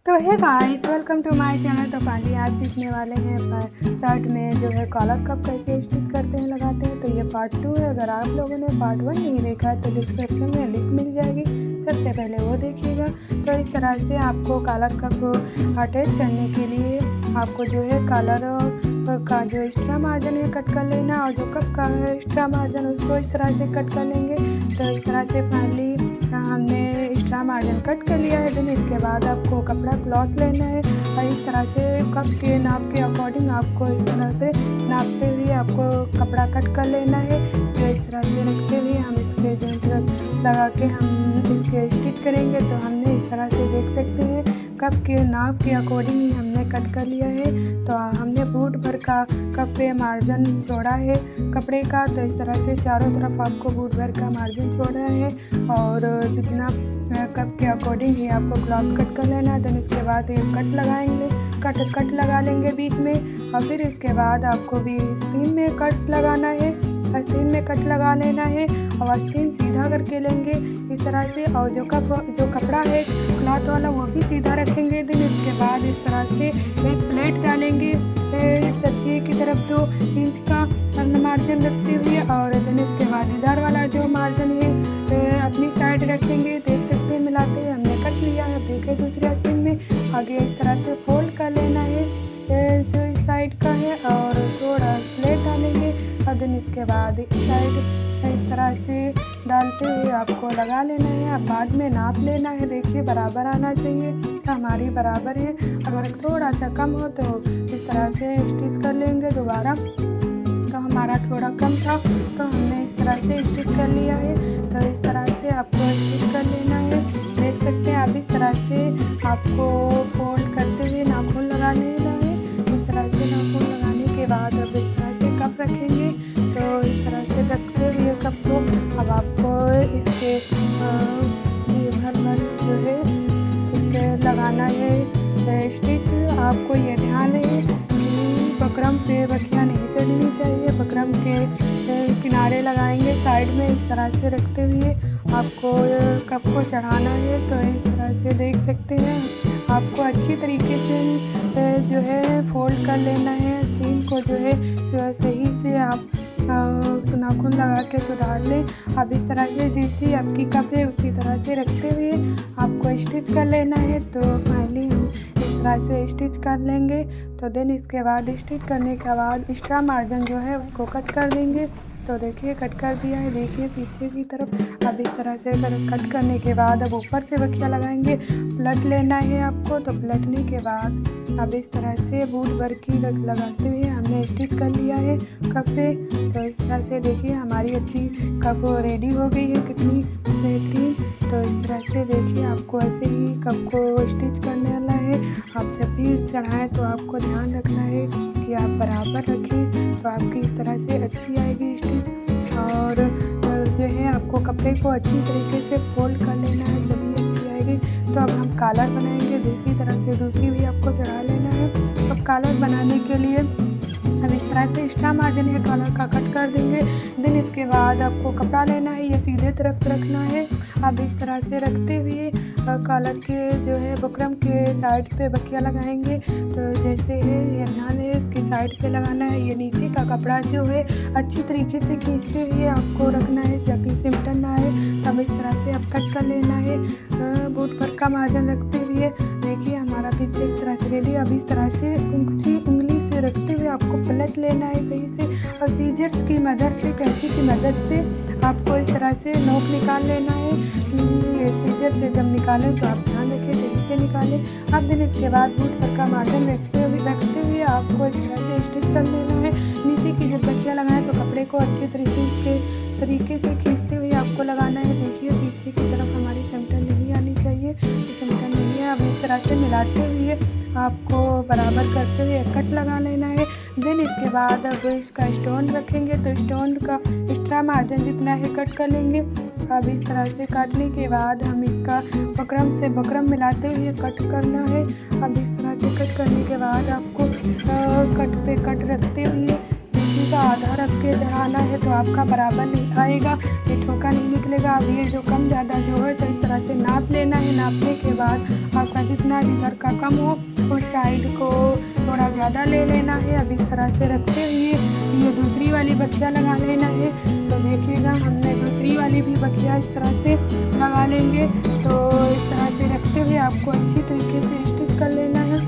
तो hey guys, welcome to my channel. तो finally आज सीखने वाले हैं शर्ट में जो है कॉलर कप कैसे स्टिच करते हैं, लगाते हैं। तो ये पार्ट 2 है। अगर आप लोगों ने पार्ट 1 नहीं देखा है तो डिस्क्रिप्शन में लिंक मिल जाएगी, सबसे पहले वो देखिएगा। तो इस तरह से आपको कॉलर कप अटैच करने के लिए आपको जो है कॉलर का जो एक्स्ट्रा मार्जिन है कट कर लेना, और जो कप का है एक्स्ट्रा मार्जिन उसको इस तरह से कट कर लेंगे। तो इस तरह से फाइनली हमने एक्स्ट्रा मार्जिन कट कर लिया है। देन इसके बाद आपको कपड़ा क्लॉथ लेना है और इस तरह से कप के नाप के अकॉर्डिंग आपको इस तरह से नापते हुए आपको कपड़ा कट कर लेना है। तो इस तरह से रखते हुए हम इसके जो लगा के हम इसके स्टिच करेंगे। तो हमने इस तरह से देख सकते हैं कप के नाप के अकॉर्डिंग ही हमने कट कर लिया है। तो हमने फुट भर का कप पे मार्जिन छोड़ा है कपड़े का। तो इस तरह से चारों तरफ आपको फुट भर का मार्जिन छोड़ा है और जितना कप के अकॉर्डिंग ही आपको क्लॉथ कट कर लेना है। देन इसके बाद एक कट लगाएंगे, कट लगा लेंगे बीच में, और फिर इसके बाद आपको भी आस्तीन में कट लगाना है। आस्तीन में कट लगा लेना है और आस्तीन सीधा करके लेंगे इस तरह से। और जो कपड़ा है क्लॉथ वाला वो भी सीधा रखेंगे। देन इसके बाद इस तरह से एक प्लेट डालेंगे तकिए की तरफ 2 इंच का मार्जिन रखते हुए, और देन इसके बाद इधर वाला जो मार्जिन है अपनी साइड रखेंगे। देख सकते हैं मिलाते हुए हमने कट लिया है। देखे दूसरे आस्तीन में आगे इस तरह से फोल्ड कर लेना है जो इस साइड का है, और थोड़ा प्लेट डालेंगे और देन इसके बाद इस साइड इस तरह से डालते हुए आपको लगा लेना है। अब बाद में नाप लेना है, देखिए बराबर आना चाहिए। तो हमारी बराबर है, अगर थोड़ा सा कम हो तो इस तरह से स्टिच कर लेंगे दोबारा। तो हमारा थोड़ा कम था तो हमने इस तरह से स्टिच कर लिया है। तो इस तरह से आपको स्टिच कर लेना है। देख सकते हैं आप इस तरह से आपको फोल्ड करते हुए नाखून लगा लेना है। इस तरह से नाखून लगाने के बाद अब इस तरह से कप रखेंगे। तो इस तरह से रखते हुए कप को अब आपको इसके भर जो है इसके लगाना है स्टिच। आपको ये ध्यान है कि बकरम पे बखिया नहीं चढ़नी चाहिए। बकरम के किनारे लगाएंगे साइड में इस तरह से रखते हुए आपको कप को चढ़ाना है। तो इस तरह से देख सकते हैं आपको अच्छी तरीके से जो है फोल्ड कर लेना है। स्टीम को जो है सही से आप नाखून लगा के सुधार लें। अब इस तरह से जैसी आपकी कप है उसी तरह से रखते हुए आपको स्टिच कर लेना है। तो फाइनली इस तरह से स्टिच कर लेंगे। तो देन इसके बाद स्टिच करने के बाद एक्स्ट्रा मार्जिन जो है उसको कट कर देंगे। तो देखिए कट कर दिया है, देखिए पीछे की तरफ। अब इस तरह से कट करने के बाद अब ऊपर से बखिया लगाएंगे। पलट लेना है आपको। तो पलटने के बाद अब इस तरह से बूट भर की लगाते हुए हमने स्टिच कर लिया है कप पे। तो इस तरह से देखिए हमारी अच्छी कप रेडी हो गई है, कितनी बेहतरीन। तो इस तरह से देखिए आपको ऐसे ही कप को स्टिच करने वाला है। आप जब भी चढ़ाएं तो आपको ध्यान रखना है कि आप बराबर रखें, तो आपकी इस तरह से अच्छी आएगी स्टिच। और जो है आपको कपड़े को अच्छी तरीके से फोल्ड कर लेना है, जब भी अच्छी आएगी। तो अब हम कॉलर बनाएंगे, दूसरी तरह से दूसरी भी आपको चढ़ा लेना है। तो कॉलर बनाने के लिए अब इस तरह से एक्स्ट्रा मार्जिन है कॉलर का कट कर देंगे। देन इसके बाद आपको कपड़ा लेना है, ये सीधे तरफ से रखना है। अब इस तरह से रखते हुए कॉलर के जो है बुकरम के साइड पे बखिया लगाएंगे। तो जैसे है ये ध्यान है इसकी साइड पे लगाना है। ये नीचे का कपड़ा जो है अच्छी तरीके से खींचते हुए आपको रखना है ताकि सिमटन ना आए। तब इस तरह से आप कट कर लेना है बूट पर का मार्जिन रखते हुए। देखिए हमारा पीछे इस तरह से रेडी। अब इस तरह से उंगली से रखते हुए आपको पलट लेना है सही से, और सीजर्स की मदद से, कैंची की मदद से आपको इस तरह से नोक निकाल लेना है। ये सीजर से जब निकालें तो आप ध्यान रखें सही से निकालें। अब दिन इसके बाद बूट पर का मार्जिन रखते हुए आपको इस तरह से स्टिच कर लेना है। नीचे की जब बखिया लगाएं तो कपड़े को अच्छे तरीके से खींचते हुए आपको लगाना है। देखिए पीछे की तरफ हमारी सिमटन नहीं आनी चाहिए, सिमटन नहीं है। अब इस तरह से मिलाते हुए आपको बराबर करते हुए कट लगा लेना है। देन इसके बाद अब इसका स्टोन रखेंगे। तो स्टोन का एक्स्ट्रा मार्जिन जितना है कट कर लेंगे। अब इस तरह से काटने के बाद हम इसका बकरम से बकरम मिलाते हुए कट करना है। अब इस तरह से कट करने के बाद आपको कट पे कट रखते हुए देखिए का आधा रख के चढ़ाना है तो आपका बराबर नहीं आएगा, ये ठोका नहीं निकलेगा। अब ये जो कम ज़्यादा जो है तो इस तरह से नाप लेना है। नापने के बाद आपका जितना जिधर का कम हो उस साइड को थोड़ा ज़्यादा ले लेना है। अब इस तरह से रखते हुए ये दूसरी वाली बखिया लगा लेना है। तो देखिएगा हमने दूसरी वाली भी बखिया इस तरह से लगा लेंगे। तो इस तरह से रखते हुए आपको अच्छी तरीके से स्टिच कर लेना है।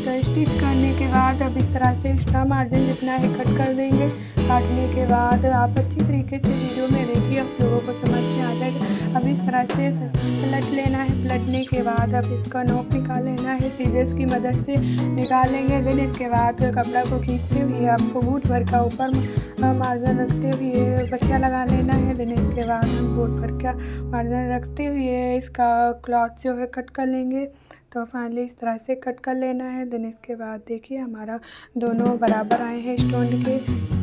तो स्टिच करने के बाद अब इस तरह से एक्स्ट्रा मार्जिन जितना है कट कर देंगे। काटने के बाद आप अच्छी तरीके से वीडियो में देखिए, आप लोगों को समझ में आ जाएगा। अब इस तरह से पलट लेना है। पलटने के बाद अब इसका नोक निकाल लेना है, सीजर्स की मदद से निकालेंगे। देन इसके बाद कपड़ा को खींचते हुए आपको बूट भर का ऊपर मार्जिन रखते हुए बखिया लगा लेना है। देन इसके बाद हम बूट भर का मार्जिन रखते हुए इसका क्लॉथ जो है कट कर लेंगे। तो फाइनली इस तरह से कट कर लेना है। देन इसके बाद देखिए हमारा दोनों बराबर आए हैं स्टोन के।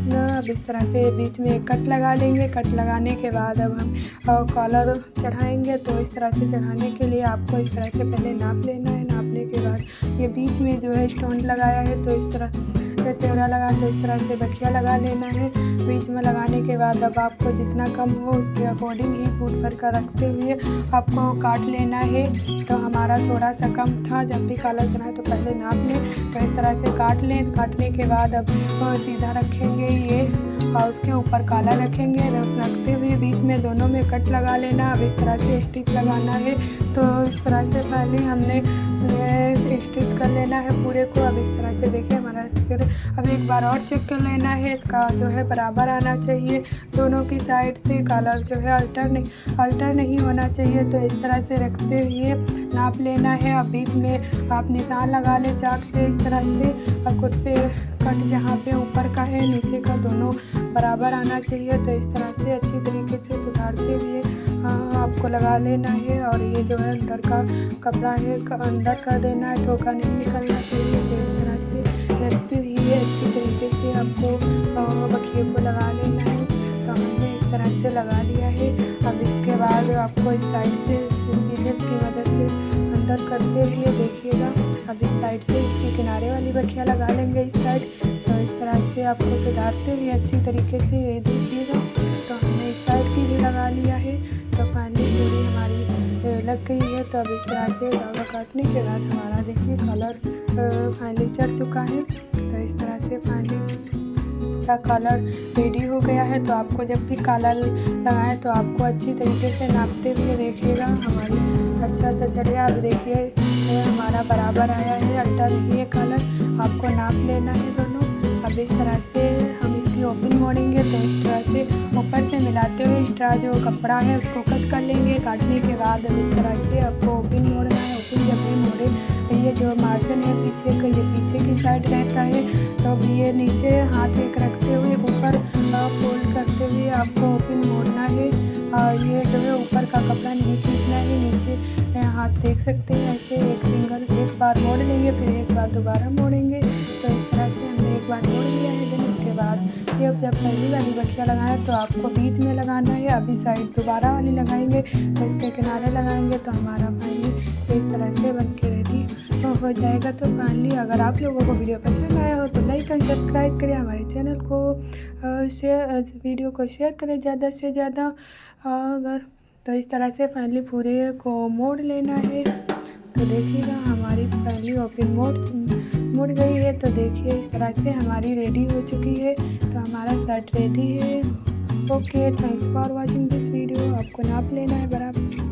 अब इस तरह से बीच में कट लगा लेंगे। कट लगाने के बाद अब हम कॉलर चढ़ाएंगे। तो इस तरह से चढ़ाने के लिए आपको इस तरह से पहले नाप लेना है। नापने के बाद ये बीच में जो है स्टोन लगाया है तो इस तरह से टेढ़ा लगा तो इस तरह से बखिया लगा लेना है। बीच में लगाने के बाद अब आपको जितना कम हो उसके अकॉर्डिंग ही फूट भर कर रखते हुए आपको काट लेना है। तो हमारा थोड़ा सा कम था, जब भी कॉलर चढ़ाए तो पहले नाप लें। तो इस तरह से काट लें। काटने के बाद अब सीधा रखेंगे ये और उसके ऊपर काला रखेंगे। रखते हुए बीच में दोनों में कट लगा लेना। अब इस तरह से स्टिच लगाना है। तो इस तरह से पहले हमने स्टिच कर लेना है पूरे को। अब इस तरह से देखिए हमारा फिर अब एक बार और चेक कर लेना है, इसका जो है बराबर आना चाहिए दोनों की साइड से। कलर जो है अल्टर नहीं होना चाहिए। तो इस तरह से रखते हुए नाप लेना है। अब बीच में आप निशान लगा लें चाक से इस तरह से। और खुद पे कट जहाँ पे ऊपर का है नीचे का दोनों बराबर आना चाहिए। तो इस तरह से अच्छी तरीके से सुधारते हुए आपको लगा लेना है। और ये जो है अंदर का कपड़ा है अंदर कर देना है, ठोका नहीं निकलना चाहिए। तो इस तरह से रखते हुए अच्छी तरीके से आपको बखिए को लगा लेना है। तो हमने इस तरह से लगा लिया है। अब इसके बाद आपको इस साइड से सीजर्स की मदद से अंदर करते हुए देखिएगा। अब इस साइड से इसके किनारे वाली बखिया लगा लेंगे इस साइड। तो इस तरह से आपको सुधारते हुए अच्छी तरीके से ये देखिएगा। तो हमने इस साइड की भी लगा लिया है। तो फाइनली पूरी हमारी लग गई है। तो अब इस तरह से धागा काटने के बाद हमारा देखिए कलर फाइनली चढ़ चुका है। तो इस तरह से फाइनली का कलर रेडी हो गया है। तो आपको जब भी कलर लगाएं तो आपको अच्छी तरीके से नापते हुए देखिएगा हमारी अच्छा सा चढ़िया। अब देखिए हमारा बराबर आया है, अल्टर नहीं है कलर। आपको नाप लेना है दोनों। अब इस तरह से हम इसकी ओपनिंग मोड़ेंगे। तो इस तरह से ऊपर से मिलाते हुए एक्स्ट्रा जो कपड़ा है उसको कट कर लेंगे। काटने के बाद अब इस तरह से आपको ओपनिंग मोड़ना है। ओपनिंग जब भी मोड़े ये जो मार्जिन है पीछे का, ये पीछे की साइड रहता है। तो अब ये नीचे हाथ एक रखते हुए ऊपर फोल्ड करते हुए आपको ओपनिंग मोड़ना है। और ये जो है ऊपर का कपड़ा नहीं खींचना है, नीचे हाथ देख सकते हैं ऐसे एक बार मोड़ लेंगे, फिर एक बार दोबारा मोड़ेंगे। तो इस तरह से हमने एक बार मोड़ लिया है। देन इसके बाद ये अब जब पहली वाली बखिया लगाएं तो आपको बीच में लगाना है। अभी साइड दोबारा वाली लगाएंगे तो इसके किनारे लगाएंगे। तो हमारा फाइनली इस तरह से बन के रेडी हो जाएगा। तो फाइनली अगर आप लोगों को वीडियो पसंद आया हो तो लाइक एंड सब्सक्राइब करें हमारे चैनल को, वीडियो को शेयर करें ज़्यादा से ज़्यादा। अगर तो इस तरह से फाइनली पूरे को मोड़ लेना है। तो देखिएगा हमारी फाइनली ओपन मुड़ गई है। तो देखिए इस तरह से हमारी रेडी हो चुकी है। तो हमारा शर्ट रेडी है। Okay, thanks for watching this video. आपको नाप लेना है बराबर।